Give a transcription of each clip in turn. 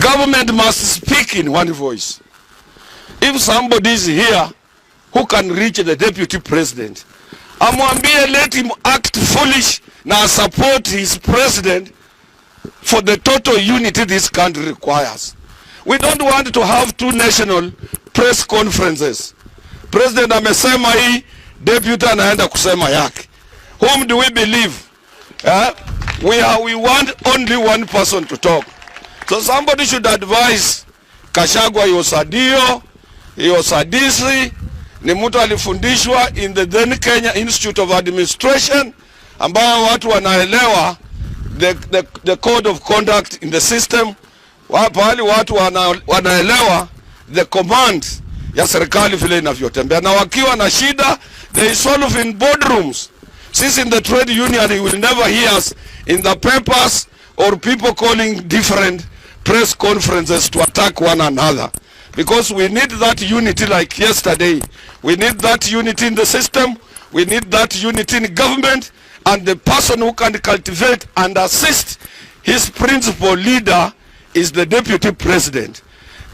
Government must speak in one voice. If somebody is here who can reach the deputy president, amwambie let him act foolish na support his president for the total unity this country requires. We don't want to have two national press conferences. President amesema hii, deputy anaenda kusema yake. Whom do we believe? We want only one person to talk. So somebody should advise Gachagua. He was a dio, he was a DC, ni mtu alifundishwa in the then Kenya Institute of Administration, ambao watu wanaelewa the code of conduct in the system, pahali watu wanaelewa the command ya serikali vile inavyotembea, na wakiwa na shida they solve in boardrooms. Since in the trade union you will never hear us in the papers or people calling different press conferences to attack one another, because we need that unity like yesterday. We need that unity in the system, we need that unity in government, and the person who can cultivate and assist his principal leader is the deputy president.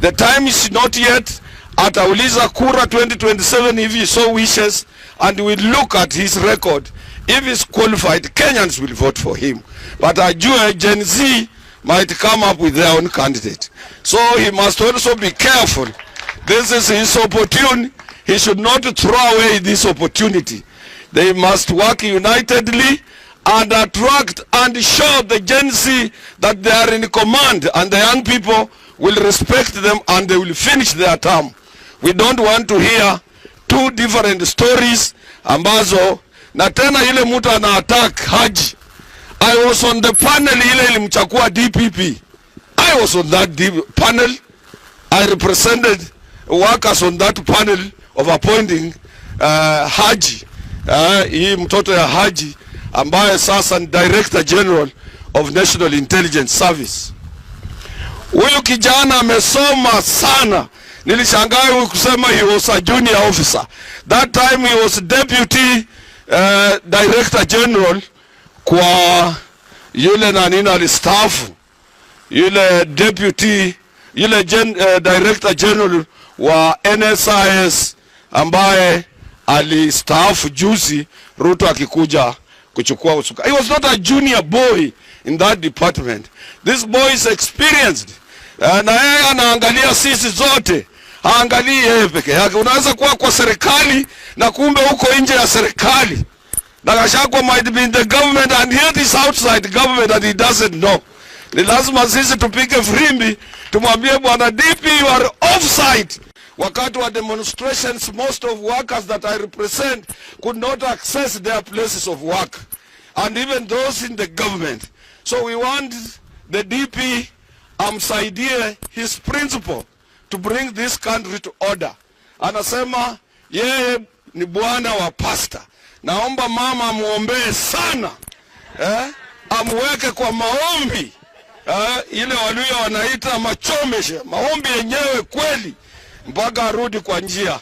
The time is not yet. Atauliza kura 2027 if he so wishes, and we look at his record. If he's qualified, Kenyans will vote for him. But Ajua Gen Z might come up with their own candidate. So he must also be careful. This is his opportunity. He should not throw away this opportunity. They must work unitedly and attract and show the Gen Z that they are in command, and the young people will respect them and they will finish their term. We don't want to hear two different stories ambazo na tena ile mtu ana attack Haji. I was on the panel ile ilimchakua DPP. I was on that panel. I represented workers on that panel of appointing Haji. Hii mtoto ya Haji ambaye sasa ni Director General of National Intelligence Service. Huyu kijana amesoma sana. Nilishangaa kusema he was a junior officer. That time he was Deputy Director General kwa yule na nini alistaafu. Yule Deputy, yule Director General wa NSIS ambaye alistaafu juzi Ruto akikuja kuchukua usuka. He was not a junior boy in that department. This boy is experienced. Na yeye anaangalia sisi zote. Haangalii yeye peke yake. Unaweza kuwa kwa serikali na kumbe uko nje ya serikali. Na Gachagua might be in the government and yet is outside government and he doesn't know. Ni lazima sisi tupige frimbi, tumwambie bwana DP you are offside. Wakati wa demonstrations, most of workers that I represent could not access their places of work, and even those in the government. So we want the DP amsaidie his principle to bring this country to order. Anasema yeye ni bwana wa pasta. Naomba mama muombee sana, amweke kwa maombi, ile walio wanaita machomeshe, maombi yenyewe kweli, mpaka arudi kwa njia.